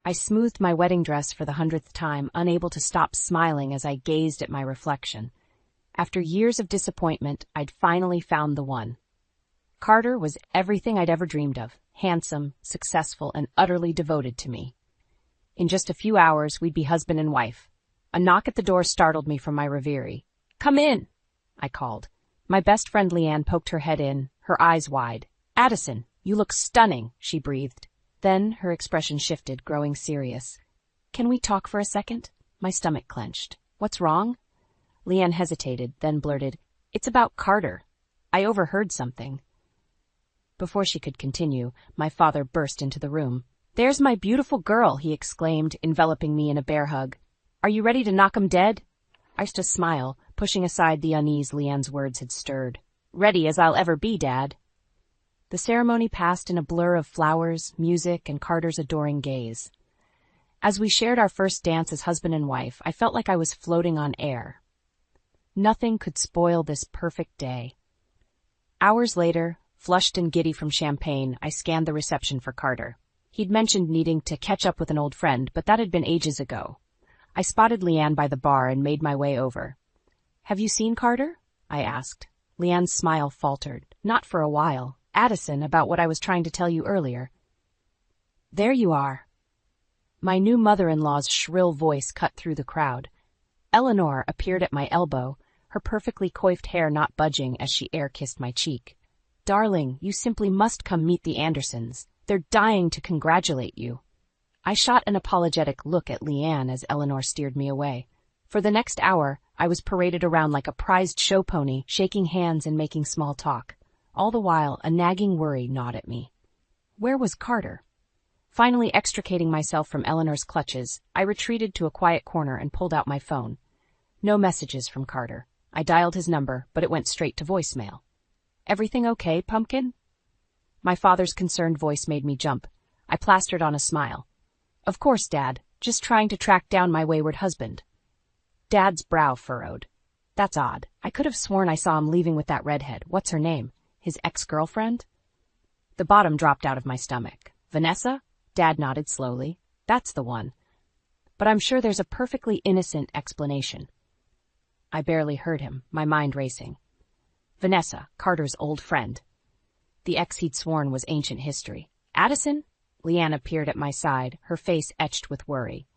I smoothed my wedding dress for the 100th time, unable to stop smiling as I gazed at my reflection. After years of disappointment, I'd finally found the one. Carter was everything I'd ever dreamed of, handsome, successful, and utterly devoted to me. In just a few hours, we'd be husband and wife. A knock at the door startled me from my reverie. "Come in," I called. My best friend Leanne poked her head in, her eyes wide. "Addison, you look stunning," she breathed. Then her expression shifted, growing serious. "Can we talk for a second?" My stomach clenched. "What's wrong?" Leanne hesitated, then blurted, "It's about Carter. I overheard something." Before she could continue, my father burst into the room. "There's my beautiful girl," he exclaimed, enveloping me in a bear hug. "Are you ready to knock 'em dead?" I used to smile, pushing aside the unease Leanne's words had stirred. "Ready as I'll ever be, Dad." The ceremony passed in a blur of flowers, music, and Carter's adoring gaze. As we shared our first dance as husband and wife, I felt like I was floating on air. Nothing could spoil this perfect day. Hours later, flushed and giddy from champagne, I scanned the reception for Carter. He'd mentioned needing to catch up with an old friend, but that had been ages ago. I spotted Leanne by the bar and made my way over. "Have you seen Carter?" I asked. Leanne's smile faltered. "Not for a while. Addison, about what I was trying to tell you earlier." "There you are." My new mother-in-law's shrill voice cut through the crowd. Eleanor appeared at my elbow, her perfectly coiffed hair not budging as she air-kissed my cheek. "Darling, you simply must come meet the Andersons. They're dying to congratulate you." I shot an apologetic look at Leanne as Eleanor steered me away. For the next hour, I was paraded around like a prized show pony, shaking hands and making small talk. All the while, a nagging worry gnawed at me. Where was Carter? Finally extricating myself from Eleanor's clutches, I retreated to a quiet corner and pulled out my phone. No messages from Carter. I dialed his number, but it went straight to voicemail. "Everything okay, Pumpkin?" My father's concerned voice made me jump. I plastered on a smile. "Of course, Dad. Just trying to track down my wayward husband." Dad's brow furrowed. "That's odd. I could have sworn I saw him leaving with that redhead. What's her name? His ex-girlfriend?" The bottom dropped out of my stomach. "Vanessa?" Dad nodded slowly. "That's the one. But I'm sure there's a perfectly innocent explanation." I barely heard him, my mind racing. Vanessa, Carter's old friend. The ex he'd sworn was ancient history. "Addison?" Leanne appeared at my side, her face etched with worry.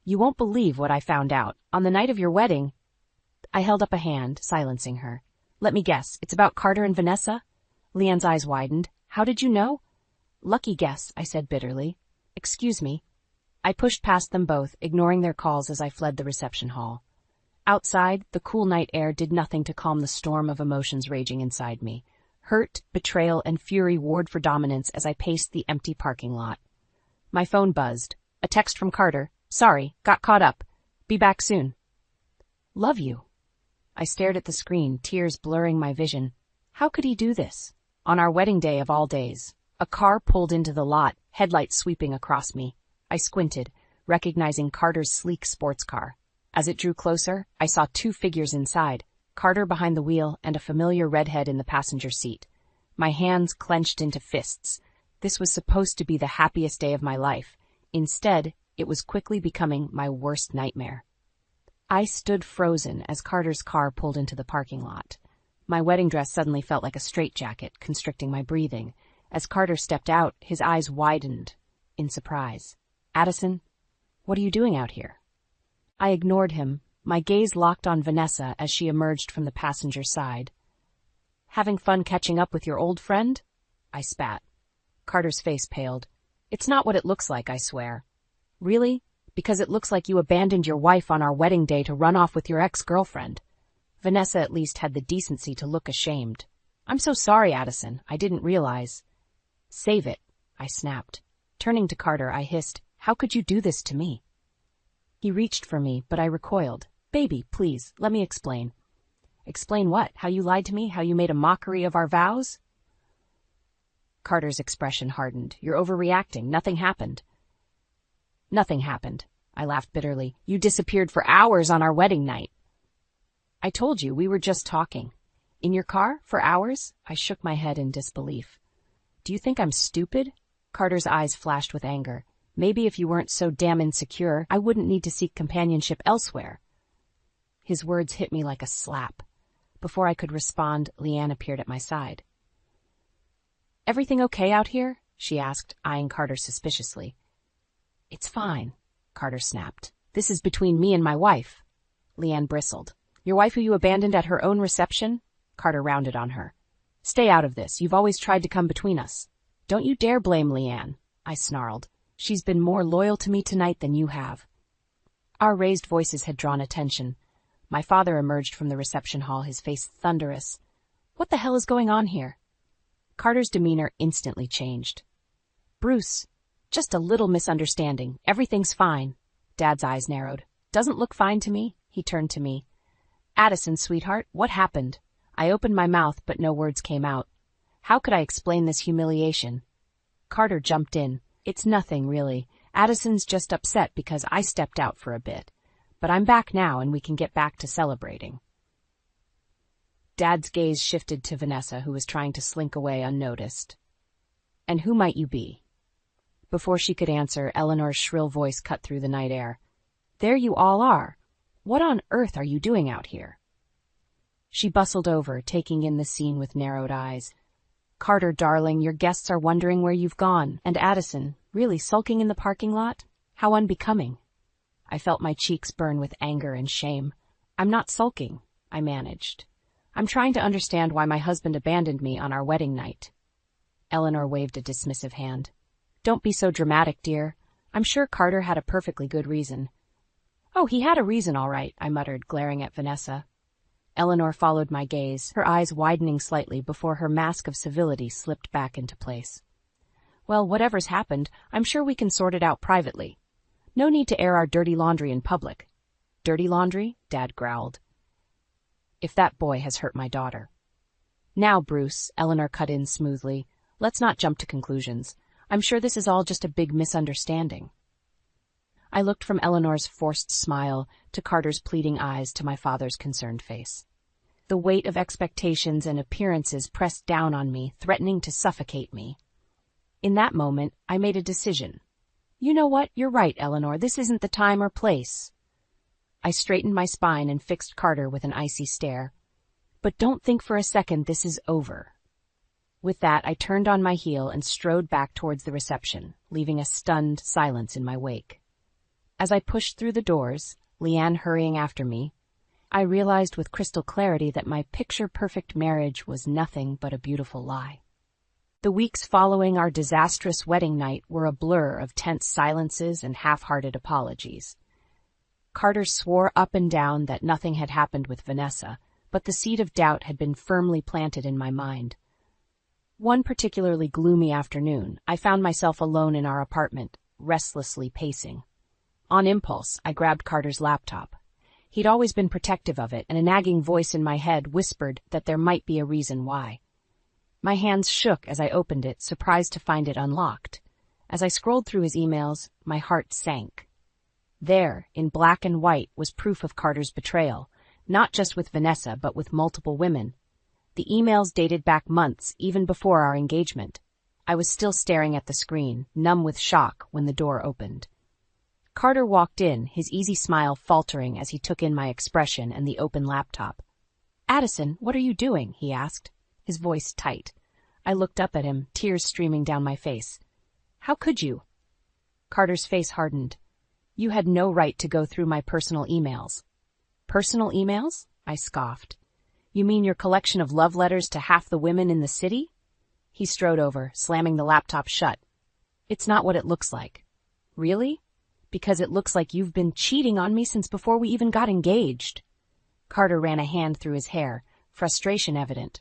"You won't believe what I found out. On the night of your wedding—" I held up a hand, silencing her. "Let me guess, it's about Carter and Vanessa?" Leanne's eyes widened. "How did you know?" "Lucky guess," I said bitterly. "Excuse me." I pushed past them both, ignoring their calls as I fled the reception hall. Outside, the cool night air did nothing to calm the storm of emotions raging inside me. Hurt, betrayal, and fury warred for dominance as I paced the empty parking lot. My phone buzzed. A text from Carter. "Sorry, got caught up. Be back soon." "Love you." I stared at the screen, tears blurring my vision. How could he do this? On our wedding day of all days. A car pulled into the lot, headlights sweeping across me. I squinted, recognizing Carter's sleek sports car. As it drew closer, I saw two figures inside, Carter behind the wheel and a familiar redhead in the passenger seat. My hands clenched into fists. This was supposed to be the happiest day of my life. Instead, it was quickly becoming my worst nightmare. I stood frozen as Carter's car pulled into the parking lot. My wedding dress suddenly felt like a straitjacket, constricting my breathing. As Carter stepped out, his eyes widened in surprise. "Addison, what are you doing out here?" I ignored him, my gaze locked on Vanessa as she emerged from the passenger side. "Having fun catching up with your old friend?" I spat. Carter's face paled. "It's not what it looks like, I swear." "Really? Because it looks like you abandoned your wife on our wedding day to run off with your ex-girlfriend." Vanessa at least had the decency to look ashamed. "I'm so sorry, Addison. I didn't realize." "Save it," I snapped. Turning to Carter, I hissed, "How could you do this to me?" He reached for me, but I recoiled. "Baby, please, let me explain." "Explain what? How you lied to me? How you made a mockery of our vows?" Carter's expression hardened. "You're overreacting. Nothing happened." "Nothing happened," I laughed bitterly. "You disappeared for hours on our wedding night." "I told you, we were just talking." "In your car? For hours?" I shook my head in disbelief. "Do you think I'm stupid?" Carter's eyes flashed with anger. Maybe if you weren't so damn insecure, I wouldn't need to seek companionship elsewhere. His words hit me like a slap. Before I could respond, Leanne appeared at my side. "Everything okay out here?" she asked, eyeing Carter suspiciously. "It's fine," Carter snapped. "This is between me and my wife." Leanne bristled. "Your wife who you abandoned at her own reception?" Carter rounded on her. "Stay out of this. You've always tried to come between us." "Don't you dare blame Leanne," I snarled. "She's been more loyal to me tonight than you have." Our raised voices had drawn attention. My father emerged from the reception hall, his face thunderous. "What the hell is going on here?" Carter's demeanor instantly changed. "Bruce, just a little misunderstanding. Everything's fine." Dad's eyes narrowed. "Doesn't look fine to me." He turned to me. "Addison, sweetheart, what happened?" I opened my mouth, but no words came out. How could I explain this humiliation? Carter jumped in. "It's nothing, really. Addison's just upset because I stepped out for a bit. But I'm back now and we can get back to celebrating." Dad's gaze shifted to Vanessa, who was trying to slink away unnoticed. "And who might you be?" Before she could answer, Eleanor's shrill voice cut through the night air. "There you all are. What on earth are you doing out here?" She bustled over, taking in the scene with narrowed eyes. "Carter, darling, your guests are wondering where you've gone. And Addison, really sulking in the parking lot? How unbecoming." I felt my cheeks burn with anger and shame. "I'm not sulking," I managed. "I'm trying to understand why my husband abandoned me on our wedding night." Eleanor waved a dismissive hand. "Don't be so dramatic, dear. I'm sure Carter had a perfectly good reason." "Oh, he had a reason, all right," I muttered, glaring at Vanessa. Eleanor followed my gaze, her eyes widening slightly before her mask of civility slipped back into place. "Well, whatever's happened, I'm sure we can sort it out privately. No need to air our dirty laundry in public." "Dirty laundry?" Dad growled. "If that boy has hurt my daughter." "Now, Bruce," Eleanor cut in smoothly, "let's not jump to conclusions. I'm sure this is all just a big misunderstanding." I looked from Eleanor's forced smile to Carter's pleading eyes to my father's concerned face. The weight of expectations and appearances pressed down on me, threatening to suffocate me. In that moment, I made a decision. "You know what? You're right, Eleanor. This isn't the time or place." I straightened my spine and fixed Carter with an icy stare. "But don't think for a second this is over." With that, I turned on my heel and strode back towards the reception, leaving a stunned silence in my wake. As I pushed through the doors, Leanne hurrying after me, I realized with crystal clarity that my picture-perfect marriage was nothing but a beautiful lie. The weeks following our disastrous wedding night were a blur of tense silences and half-hearted apologies. Carter swore up and down that nothing had happened with Vanessa, but the seed of doubt had been firmly planted in my mind. One particularly gloomy afternoon, I found myself alone in our apartment, restlessly pacing. On impulse, I grabbed Carter's laptop. He'd always been protective of it, and a nagging voice in my head whispered that there might be a reason why. My hands shook as I opened it, surprised to find it unlocked. As I scrolled through his emails, my heart sank. There, in black and white, was proof of Carter's betrayal, not just with Vanessa, but with multiple women. The emails dated back months, even before our engagement. I was still staring at the screen, numb with shock, when the door opened. Carter walked in, his easy smile faltering as he took in my expression and the open laptop. "Addison, what are you doing?" he asked, his voice tight. I looked up at him, tears streaming down my face. "How could you?" Carter's face hardened. "You had no right to go through my personal emails." "Personal emails?" I scoffed. "You mean your collection of love letters to half the women in the city?" He strode over, slamming the laptop shut. "It's not what it looks like." "Really?" "Because it looks like you've been cheating on me since before we even got engaged." Carter ran a hand through his hair, frustration evident.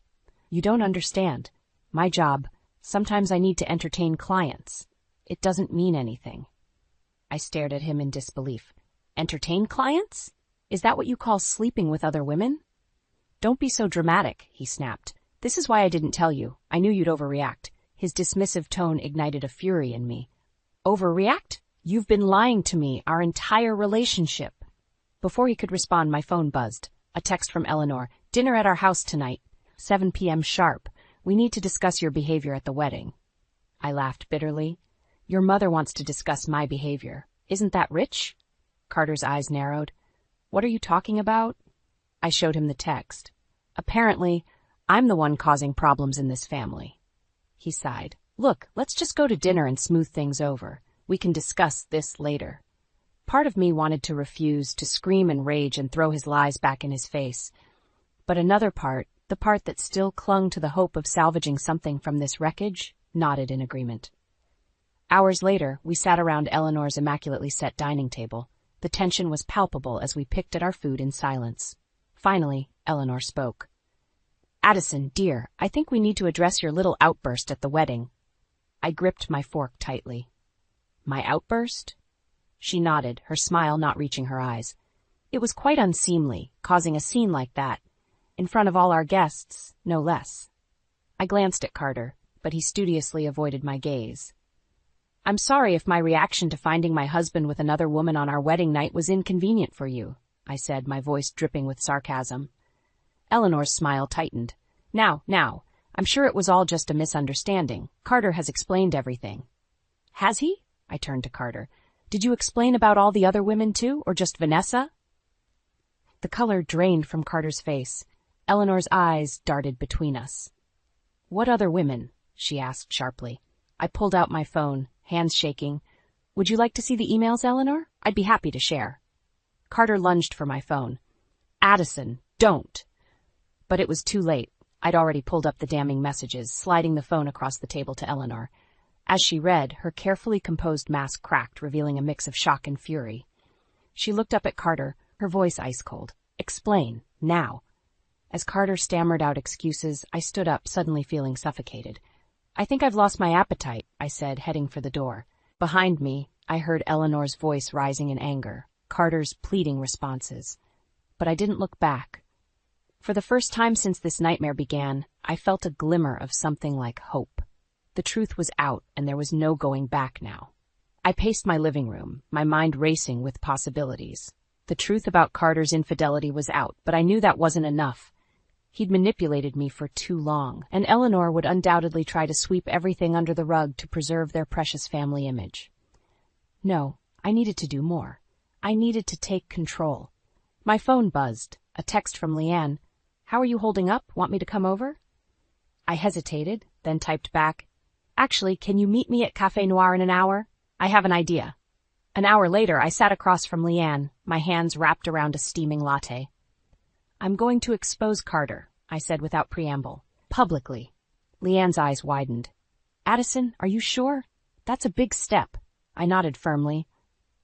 "You don't understand. My job, sometimes I need to entertain clients. It doesn't mean anything." I stared at him in disbelief. "Entertain clients? Is that what you call sleeping with other women?" "Don't be so dramatic," he snapped. "This is why I didn't tell you. I knew you'd overreact." His dismissive tone ignited a fury in me. "Overreact? You've been lying to me our entire relationship." Before he could respond, my phone buzzed. A text from Eleanor. "Dinner at our house tonight, 7 p.m. sharp. We need to discuss your behavior at the wedding." I laughed bitterly. Your mother wants to discuss my behavior. Isn't that rich? Carter's eyes narrowed. What are you talking about? I showed him the text. Apparently, I'm the one causing problems in this family. He sighed. Look, let's just go to dinner and smooth things over. We can discuss this later. Part of me wanted to refuse, to scream and rage and throw his lies back in his face. But another part, the part that still clung to the hope of salvaging something from this wreckage, nodded in agreement. Hours later, we sat around Eleanor's immaculately set dining table. The tension was palpable as we picked at our food in silence. Finally, Eleanor spoke. Addison, dear, I think we need to address your little outburst at the wedding. I gripped my fork tightly. My outburst? She nodded, her smile not reaching her eyes. It was quite unseemly, causing a scene like that. In front of all our guests, no less. I glanced at Carter, but he studiously avoided my gaze. I'm sorry if my reaction to finding my husband with another woman on our wedding night was inconvenient for you, I said, my voice dripping with sarcasm. Eleanor's smile tightened. Now, I'm sure it was all just a misunderstanding. Carter has explained everything. Has he? I turned to Carter. Did you explain about all the other women too, or just Vanessa? The color drained from Carter's face. Eleanor's eyes darted between us. What other women? She asked sharply. I pulled out my phone, hands shaking. Would you like to see the emails, Eleanor? I'd be happy to share. Carter lunged for my phone. Addison, don't. But it was too late. I'd already pulled up the damning messages, sliding the phone across the table to Eleanor. As she read, her carefully composed mask cracked, revealing a mix of shock and fury. She looked up at Carter, her voice ice-cold. Explain, now. As Carter stammered out excuses, I stood up, suddenly feeling suffocated. I think I've lost my appetite, I said, heading for the door. Behind me, I heard Eleanor's voice rising in anger, Carter's pleading responses. But I didn't look back. For the first time since this nightmare began, I felt a glimmer of something like hope. The truth was out, and there was no going back now. I paced my living room, my mind racing with possibilities. The truth about Carter's infidelity was out, but I knew that wasn't enough. He'd manipulated me for too long, and Eleanor would undoubtedly try to sweep everything under the rug to preserve their precious family image. No, I needed to do more. I needed to take control. My phone buzzed, a text from Leanne. How are you holding up? Want me to come over? I hesitated, then typed back, Actually, can you meet me at Café Noir in an hour? I have an idea. An hour later, I sat across from Leanne, my hands wrapped around a steaming latte. I'm going to expose Carter, I said without preamble. Publicly. Leanne's eyes widened. Addison, are you sure? That's a big step. I nodded firmly.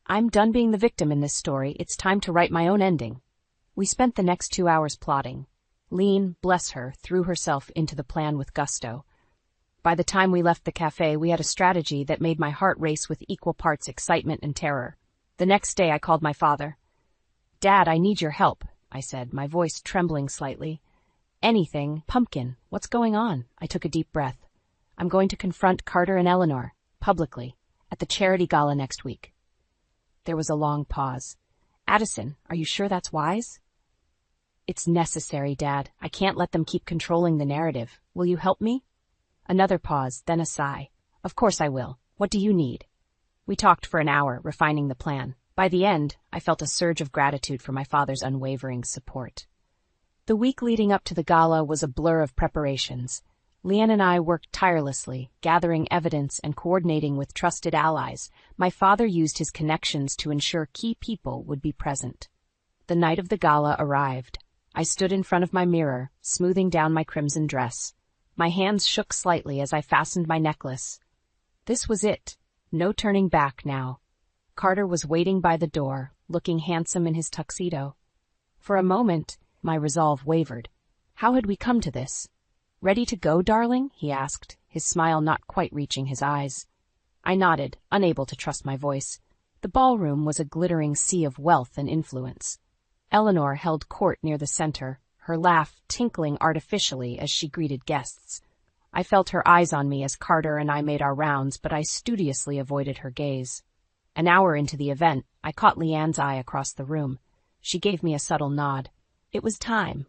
I'm done being the victim in this story. It's time to write my own ending. We spent the next 2 hours plotting. Lean, bless her, threw herself into the plan with gusto. By the time we left the cafe, we had a strategy that made my heart race with equal parts excitement and terror. The next day, I called my father. Dad, I need your help, I said, my voice trembling slightly. Anything. Pumpkin, what's going on? I took a deep breath. I'm going to confront Carter and Eleanor, publicly, at the charity gala next week. There was a long pause. Addison, are you sure that's wise? It's necessary, Dad. I can't let them keep controlling the narrative. Will you help me? Another pause, then a sigh. Of course I will. What do you need? We talked for an hour, refining the plan. By the end, I felt a surge of gratitude for my father's unwavering support. The week leading up to the gala was a blur of preparations. Leanne and I worked tirelessly, gathering evidence and coordinating with trusted allies. My father used his connections to ensure key people would be present. The night of the gala arrived. I stood in front of my mirror, smoothing down my crimson dress. My hands shook slightly as I fastened my necklace. This was it. No turning back now. Carter was waiting by the door, looking handsome in his tuxedo. For a moment, my resolve wavered. How had we come to this? Ready to go, darling? He asked, his smile not quite reaching his eyes. I nodded, unable to trust my voice. The ballroom was a glittering sea of wealth and influence. Eleanor held court near the center, her laugh tinkling artificially as she greeted guests. I felt her eyes on me as Carter and I made our rounds, but I studiously avoided her gaze. An hour into the event, I caught Leanne's eye across the room. She gave me a subtle nod. It was time.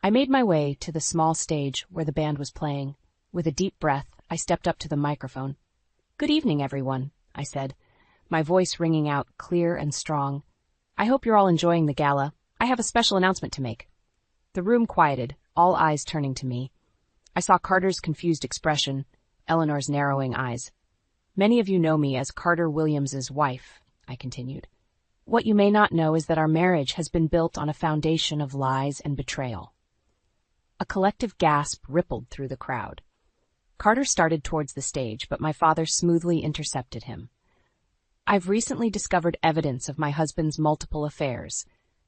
I made my way to the small stage where the band was playing. With a deep breath, I stepped up to the microphone. Good evening, everyone, I said, my voice ringing out clear and strong. I hope you're all enjoying the gala. I have a special announcement to make. The room quieted, all eyes turning to me. I saw Carter's confused expression, Eleanor's narrowing eyes. Many of you know me as Carter Williams's wife, I continued. What you may not know is that our marriage has been built on a foundation of lies and betrayal. A collective gasp rippled through the crowd. Carter started towards the stage, but my father smoothly intercepted him. I've recently discovered evidence of my husband's multiple affairs,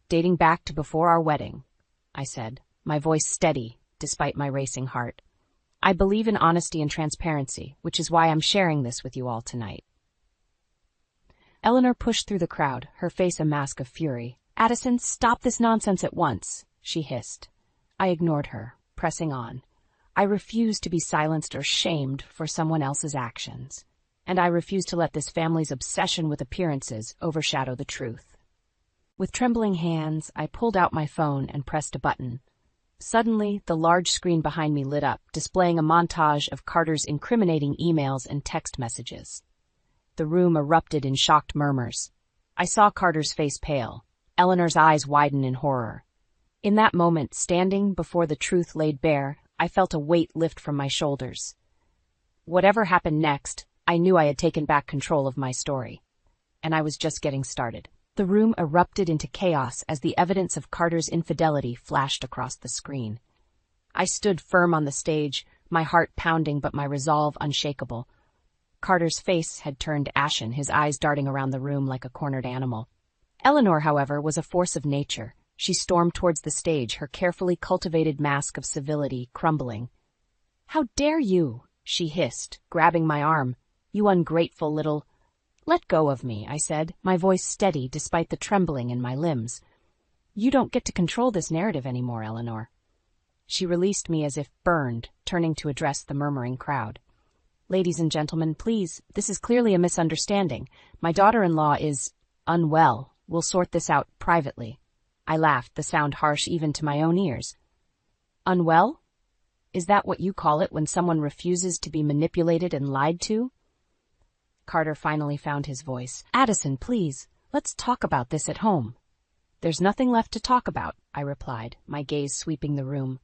dating back to before our wedding, I said, my voice steady despite my racing heart. I believe in honesty and transparency, which is why I'm sharing this with you all tonight. Eleanor pushed through the crowd, her face a mask of fury. Addison, stop this nonsense at once, she hissed. I ignored her, pressing on. I refuse to be silenced or shamed for someone else's actions, and I refuse to let this family's obsession with appearances overshadow the truth. With trembling hands, I pulled out my phone and pressed a button. Suddenly, the large screen behind me lit up, displaying a montage of Carter's incriminating emails and text messages. The room erupted in shocked murmurs. I saw Carter's face pale, Eleanor's eyes widen in horror. In that moment, standing before the truth laid bare, I felt a weight lift from my shoulders. Whatever happened next, I knew I had taken back control of my story. And I was just getting started. The room erupted into chaos as the evidence of Carter's infidelity flashed across the screen. I stood firm on the stage, my heart pounding but my resolve unshakable. Carter's face had turned ashen, his eyes darting around the room like a cornered animal. Eleanor, however, was a force of nature. She stormed towards the stage, her carefully cultivated mask of civility crumbling. "How dare you?" she hissed, grabbing my arm. "You ungrateful little—" "Let go of me," I said, my voice steady despite the trembling in my limbs. "You don't get to control this narrative anymore, Eleanor." She released me as if burned, turning to address the murmuring crowd. "Ladies and gentlemen, please, this is clearly a misunderstanding. My daughter-in-law is unwell. We'll sort this out privately." I laughed, the sound harsh even to my own ears. "Unwell? Is that what you call it when someone refuses to be manipulated and lied to?" Carter finally found his voice. "Addison, please, let's talk about this at home." "There's nothing left to talk about," I replied, my gaze sweeping the room.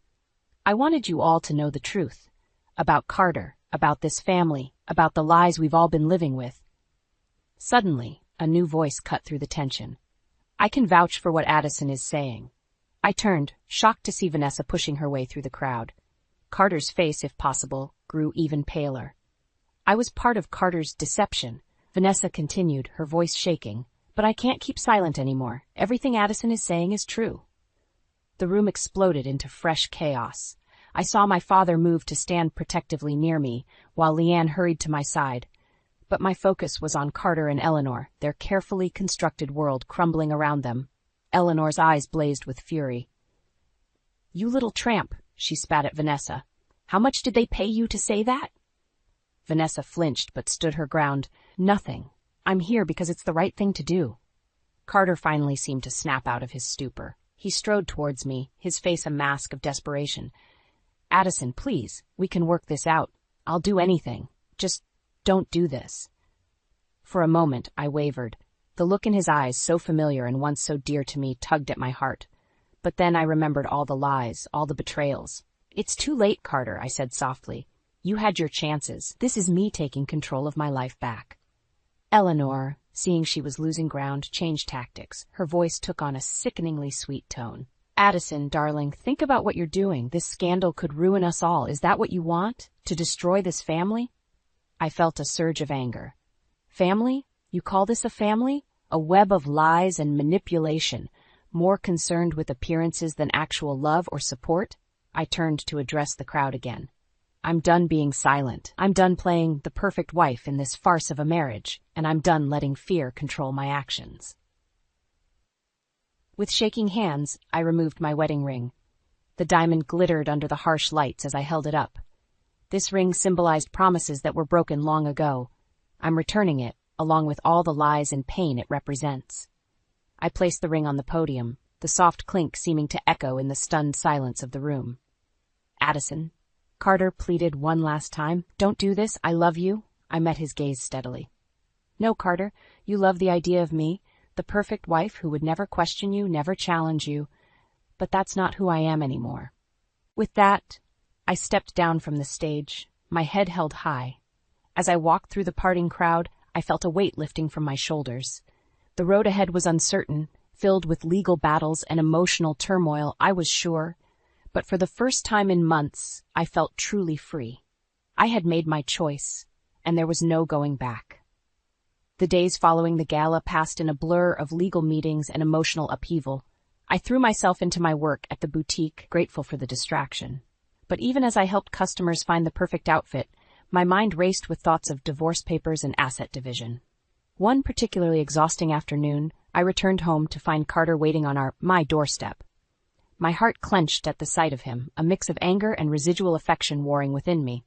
"I wanted you all to know the truth. About Carter, about this family, about the lies we've all been living with." Suddenly, a new voice cut through the tension. "I can vouch for what Addison is saying." I turned, shocked to see Vanessa pushing her way through the crowd. Carter's face, if possible, grew even paler. "I was part of Carter's deception," Vanessa continued, her voice shaking. "But I can't keep silent anymore. Everything Addison is saying is true." The room exploded into fresh chaos. I saw my father move to stand protectively near me, while Leanne hurried to my side. But my focus was on Carter and Eleanor, their carefully constructed world crumbling around them. Eleanor's eyes blazed with fury. "You little tramp," she spat at Vanessa. "How much did they pay you to say that?" Vanessa flinched but stood her ground. "Nothing. I'm here because it's the right thing to do." Carter finally seemed to snap out of his stupor. He strode towards me, his face a mask of desperation. "Addison, please, we can work this out. I'll do anything. Just don't do this." For a moment, I wavered. The look in his eyes, so familiar and once so dear to me, tugged at my heart. But then I remembered all the lies, all the betrayals. "It's too late, Carter," I said softly. "You had your chances. This is me taking control of my life back." Eleanor, seeing she was losing ground, changed tactics. Her voice took on a sickeningly sweet tone. "Addison, darling, think about what you're doing. This scandal could ruin us all. Is that what you want? To destroy this family?" I felt a surge of anger. "Family? You call this a family? A web of lies and manipulation, more concerned with appearances than actual love or support?" I turned to address the crowd again. "I'm done being silent. I'm done playing the perfect wife in this farce of a marriage, and I'm done letting fear control my actions." With shaking hands, I removed my wedding ring. The diamond glittered under the harsh lights as I held it up. This ring symbolized promises that were broken long ago. I'm returning it, along with all the lies and pain it represents. I placed the ring on the podium, the soft clink seeming to echo in the stunned silence of the room. "Addison," Carter pleaded one last time, "don't do this. I love you. I met his gaze steadily. No, Carter, you love the idea of me, the perfect wife who would never question you, never challenge you, but that's not who I am anymore. With that, I stepped down from the stage, my head held high. As I walked through the parting crowd, I felt a weight lifting from my shoulders. The road ahead was uncertain, filled with legal battles and emotional turmoil, I was sure, but for the first time in months, I felt truly free. I had made my choice, and there was no going back. The days following the gala passed in a blur of legal meetings and emotional upheaval. I threw myself into my work at the boutique, grateful for the distraction. But even as I helped customers find the perfect outfit, my mind raced with thoughts of divorce papers and asset division. One particularly exhausting afternoon, I returned home to find Carter waiting on my doorstep. My heart clenched at the sight of him, a mix of anger and residual affection warring within me.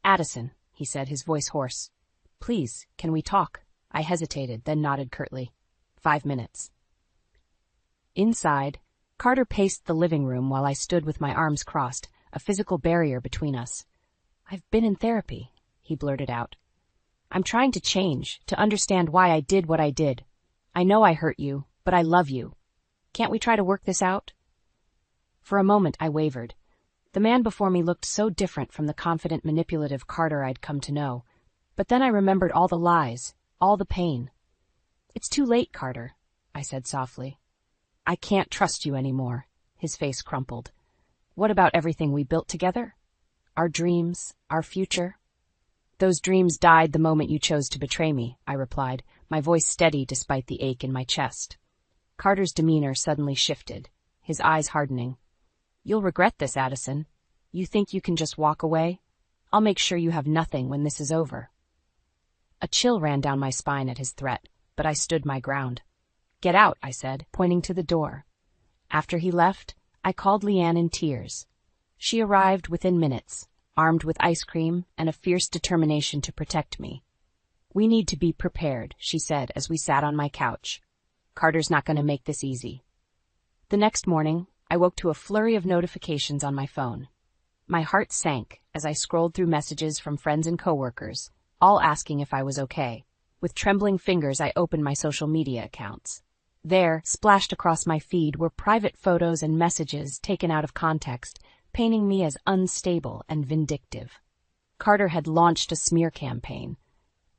"Addison," he said, his voice hoarse. "Please, can we talk?" I hesitated, then nodded curtly. 5 minutes. Inside, Carter paced the living room while I stood with my arms crossed, a physical barrier between us. "I've been in therapy," he blurted out. "I'm trying to change, to understand why I did what I did. I know I hurt you, but I love you. Can't we try to work this out?" For a moment I wavered. The man before me looked so different from the confident, manipulative Carter I'd come to know. But then I remembered all the lies, all the pain. "It's too late, Carter," I said softly. "I can't trust you anymore." His face crumpled. "What about everything we built together? Our dreams, our future?" "Those dreams died the moment you chose to betray me," I replied, my voice steady despite the ache in my chest. Carter's demeanor suddenly shifted, his eyes hardening. "You'll regret this, Addison. You think you can just walk away? I'll make sure you have nothing when this is over." A chill ran down my spine at his threat, but I stood my ground. "Get out," I said, pointing to the door. After he left, I called Leanne in tears. She arrived within minutes, armed with ice cream and a fierce determination to protect me. "We need to be prepared," she said as we sat on my couch. "Carter's not going to make this easy." The next morning, I woke to a flurry of notifications on my phone. My heart sank as I scrolled through messages from friends and coworkers, all asking if I was okay. With trembling fingers, I opened my social media accounts. There, splashed across my feed, were private photos and messages taken out of context, painting me as unstable and vindictive. Carter had launched a smear campaign.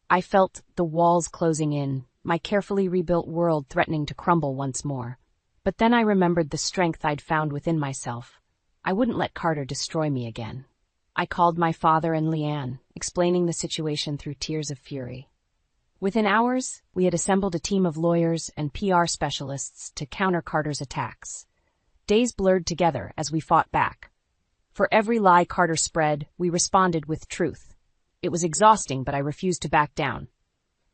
I felt the walls closing in, my carefully rebuilt world threatening to crumble once more. But then I remembered the strength I'd found within myself. I wouldn't let Carter destroy me again. I called my father and Leanne, explaining the situation through tears of fury. Within hours, we had assembled a team of lawyers and PR specialists to counter Carter's attacks. Days blurred together as we fought back. For every lie Carter spread, we responded with truth. It was exhausting, but I refused to back down.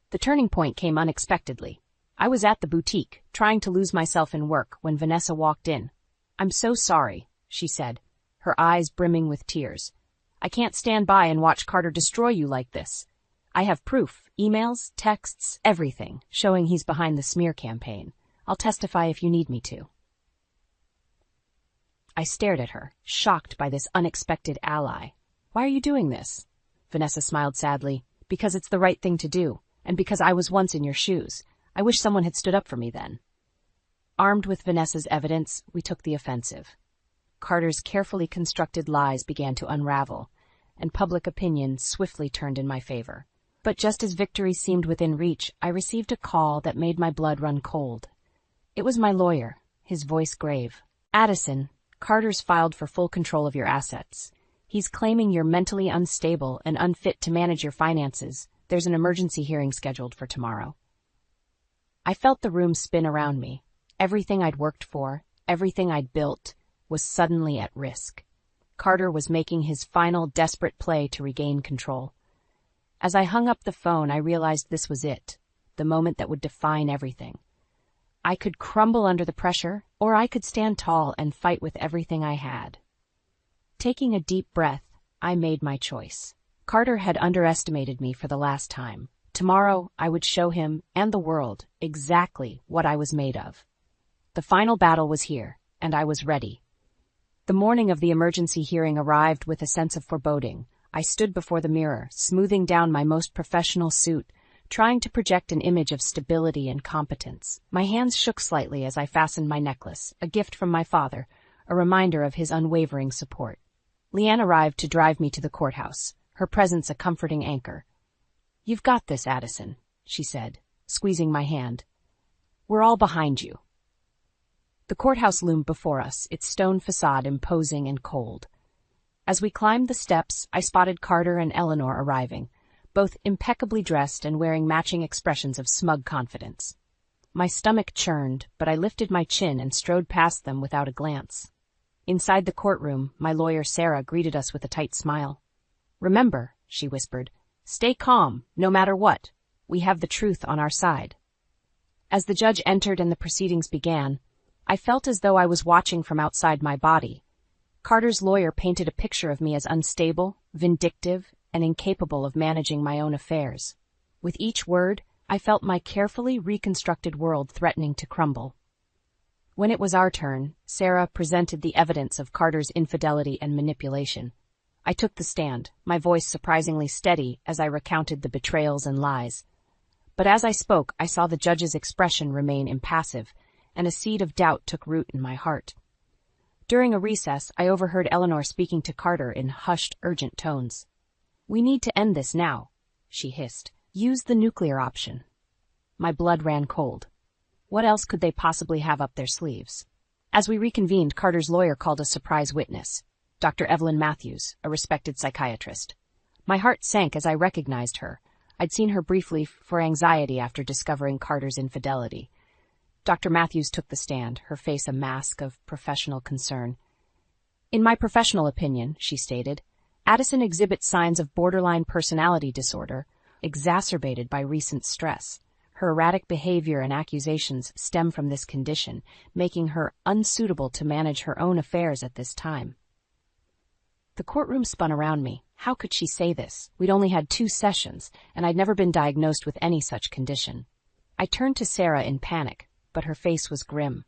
The turning point came unexpectedly. I was at the boutique, trying to lose myself in work, when Vanessa walked in. "I'm so sorry," she said, her eyes brimming with tears. "I can't stand by and watch Carter destroy you like this. I have proof, emails, texts, everything, showing he's behind the smear campaign. I'll testify if you need me to." I stared at her, shocked by this unexpected ally. "Why are you doing this?" Vanessa smiled sadly. "Because it's the right thing to do, and because I was once in your shoes. I wish someone had stood up for me then." Armed with Vanessa's evidence, we took the offensive. Carter's carefully constructed lies began to unravel, and public opinion swiftly turned in my favor. But just as victory seemed within reach, I received a call that made my blood run cold. It was my lawyer, his voice grave. "Addison, Carter's filed for full control of your assets. He's claiming you're mentally unstable and unfit to manage your finances. There's an emergency hearing scheduled for tomorrow." I felt the room spin around me. Everything I'd worked for, everything I'd built, was suddenly at risk. Carter was making his final desperate play to regain control. As I hung up the phone, I realized this was it, the moment that would define everything. I could crumble under the pressure, or I could stand tall and fight with everything I had. Taking a deep breath, I made my choice. Carter had underestimated me for the last time. Tomorrow, I would show him, and the world, exactly what I was made of. The final battle was here, and I was ready. The morning of the emergency hearing arrived with a sense of foreboding. I stood before the mirror, smoothing down my most professional suit, trying to project an image of stability and competence. My hands shook slightly as I fastened my necklace, a gift from my father, a reminder of his unwavering support. Leanne arrived to drive me to the courthouse, her presence a comforting anchor. "You've got this, Addison," she said, squeezing my hand. "We're all behind you." The courthouse loomed before us, its stone facade imposing and cold. As we climbed the steps, I spotted Carter and Eleanor arriving, both impeccably dressed and wearing matching expressions of smug confidence. My stomach churned, but I lifted my chin and strode past them without a glance. Inside the courtroom, my lawyer Sarah greeted us with a tight smile. "Remember," she whispered, "stay calm, no matter what. We have the truth on our side." As the judge entered and the proceedings began, I felt as though I was watching from outside my body. Carter's lawyer painted a picture of me as unstable, vindictive, and incapable of managing my own affairs. With each word, I felt my carefully reconstructed world threatening to crumble. When it was our turn, Sarah presented the evidence of Carter's infidelity and manipulation. I took the stand, my voice surprisingly steady as I recounted the betrayals and lies. But as I spoke, I saw the judge's expression remain impassive, and a seed of doubt took root in my heart. During a recess, I overheard Eleanor speaking to Carter in hushed, urgent tones. "We need to end this now," she hissed. "Use the nuclear option." My blood ran cold. What else could they possibly have up their sleeves? As we reconvened, Carter's lawyer called a surprise witness, Dr. Evelyn Matthews, a respected psychiatrist. My heart sank as I recognized her. I'd seen her briefly for anxiety after discovering Carter's infidelity. Dr. Matthews took the stand, her face a mask of professional concern. "In my professional opinion," she stated, "Addison exhibits signs of borderline personality disorder, exacerbated by recent stress. Her erratic behavior and accusations stem from this condition, making her unsuitable to manage her own affairs at this time." The courtroom spun around me. How could she say this? We'd only had 2 sessions, and I'd never been diagnosed with any such condition. I turned to Sarah in panic, but her face was grim.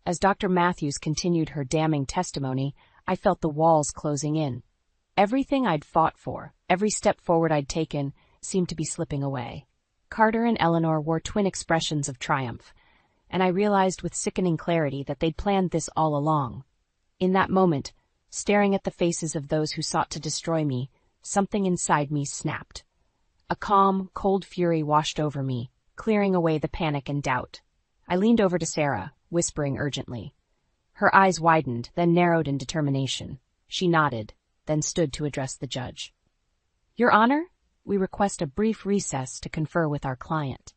As Dr. Matthews continued her damning testimony, I felt the walls closing in. Everything I'd fought for, every step forward I'd taken, seemed to be slipping away. Carter and Eleanor wore twin expressions of triumph, and I realized with sickening clarity that they'd planned this all along. In that moment, staring at the faces of those who sought to destroy me, something inside me snapped. A calm, cold fury washed over me, clearing away the panic and doubt. I leaned over to Sarah, whispering urgently. Her eyes widened, then narrowed in determination. She nodded, then stood to address the judge. "Your Honor, we request a brief recess to confer with our client."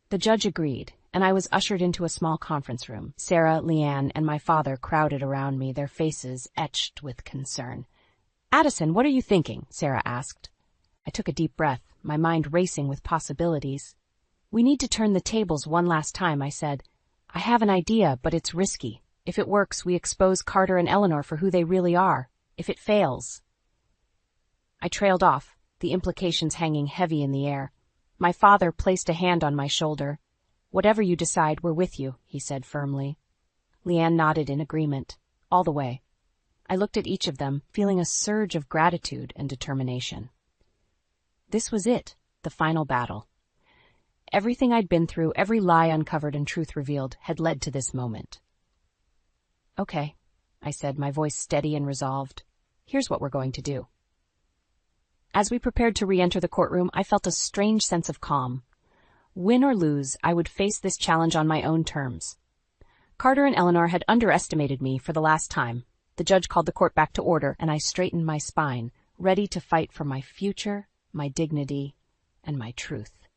The judge agreed, and I was ushered into a small conference room. Sarah, Leanne, and my father crowded around me, their faces etched with concern. "Addison, what are you thinking?" Sarah asked. I took a deep breath, my mind racing with possibilities. "We need to turn the tables one last time," I said. "I have an idea, but it's risky. If it works, we expose Carter and Eleanor for who they really are. If it fails..." I trailed off, the implications hanging heavy in the air. My father placed a hand on my shoulder. "Whatever you decide, we're with you," he said firmly. Leanne nodded in agreement, all the way. I looked at each of them, feeling a surge of gratitude and determination. This was it, the final battle. Everything I'd been through, every lie uncovered and truth revealed, had led to this moment. "Okay," I said, my voice steady and resolved. "Here's what we're going to do." As we prepared to re-enter the courtroom, I felt a strange sense of calm. Win or lose, I would face this challenge on my own terms. Carter and Eleanor had underestimated me for the last time. The judge called the court back to order, and I straightened my spine, ready to fight for my future, my dignity, and my truth.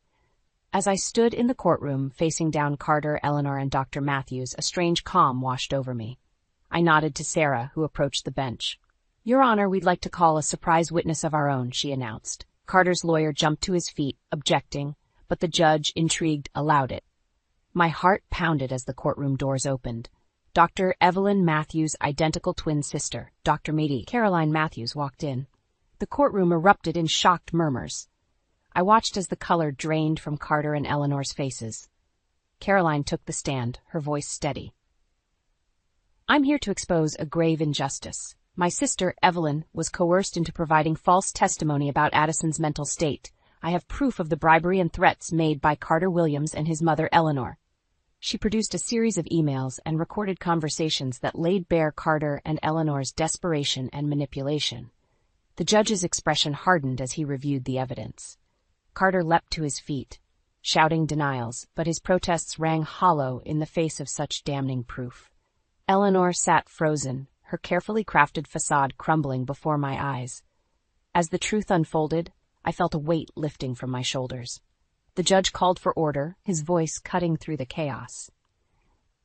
As I stood in the courtroom, facing down Carter, Eleanor, and Dr. Matthews, a strange calm washed over me. I nodded to Sarah, who approached the bench. "Your Honor, we'd like to call a surprise witness of our own," she announced. Carter's lawyer jumped to his feet, objecting, but the judge, intrigued, allowed it. My heart pounded as the courtroom doors opened. Dr. Evelyn Matthews' identical twin sister, Dr. Caroline Matthews, walked in. The courtroom erupted in shocked murmurs. I watched as the color drained from Carter and Eleanor's faces. Caroline took the stand, her voice steady. "I'm here to expose a grave injustice. My sister, Evelyn, was coerced into providing false testimony about Addison's mental state. I have proof of the bribery and threats made by Carter Williams and his mother, Eleanor. She produced a series of emails and recorded conversations that laid bare Carter and Eleanor's desperation and manipulation. The judge's expression hardened as he reviewed the evidence. Carter leapt to his feet, shouting denials, but his protests rang hollow in the face of such damning proof. Eleanor sat frozen, her carefully crafted facade crumbling before my eyes. As the truth unfolded, I felt a weight lifting from my shoulders. The judge called for order, his voice cutting through the chaos.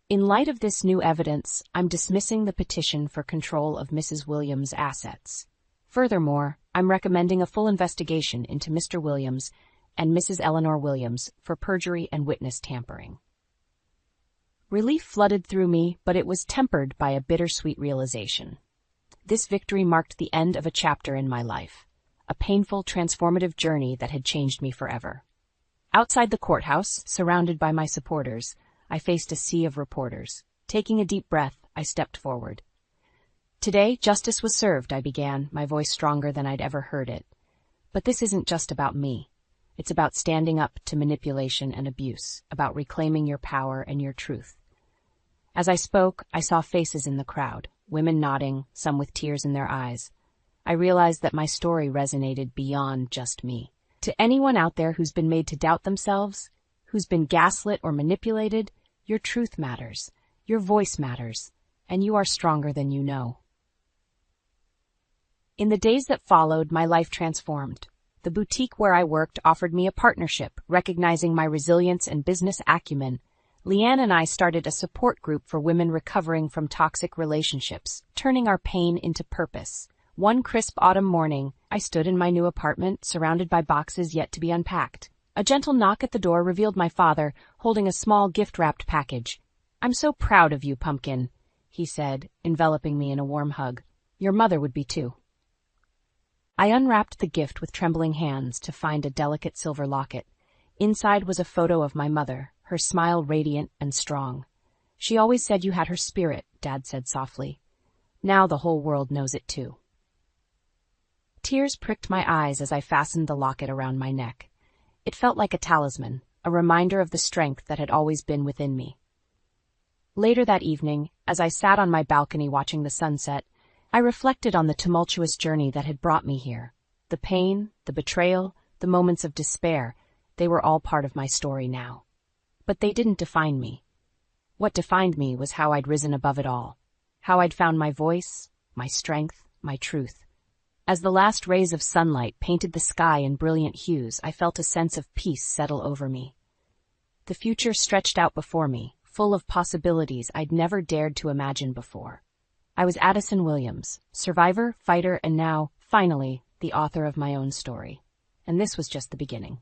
In light of this new evidence, I'm dismissing the petition for control of Mrs. Williams' assets. Furthermore, I'm recommending a full investigation into Mr. Williams and Mrs. Eleanor Williams for perjury and witness tampering. Relief flooded through me, but it was tempered by a bittersweet realization. This victory marked the end of a chapter in my life, a painful, transformative journey that had changed me forever. Outside the courthouse, surrounded by my supporters, I faced a sea of reporters. Taking a deep breath, I stepped forward. Today, justice was served, I began, my voice stronger than I'd ever heard it. But this isn't just about me. It's about standing up to manipulation and abuse, about reclaiming your power and your truth. As I spoke, I saw faces in the crowd, women nodding, some with tears in their eyes. I realized that my story resonated beyond just me. To anyone out there who's been made to doubt themselves, who's been gaslit or manipulated, your truth matters, your voice matters, and you are stronger than you know. In the days that followed, my life transformed. The boutique where I worked offered me a partnership, recognizing my resilience and business acumen. Leanne and I started a support group for women recovering from toxic relationships, turning our pain into purpose. One crisp autumn morning, I stood in my new apartment, surrounded by boxes yet to be unpacked. A gentle knock at the door revealed my father, holding a small gift-wrapped package. "I'm so proud of you, Pumpkin," he said, enveloping me in a warm hug. "Your mother would be too." I unwrapped the gift with trembling hands to find a delicate silver locket. Inside was a photo of my mother, her smile radiant and strong. "She always said you had her spirit," Dad said softly. "Now the whole world knows it too." Tears pricked my eyes as I fastened the locket around my neck. It felt like a talisman, a reminder of the strength that had always been within me. Later that evening, as I sat on my balcony watching the sunset, I reflected on the tumultuous journey that had brought me here. The pain, the betrayal, the moments of despair, they were all part of my story now. But they didn't define me. What defined me was how I'd risen above it all, how I'd found my voice, my strength, my truth. As the last rays of sunlight painted the sky in brilliant hues, I felt a sense of peace settle over me. The future stretched out before me, full of possibilities I'd never dared to imagine before. I was Addison Williams, survivor, fighter, and now, finally, the author of my own story. And this was just the beginning.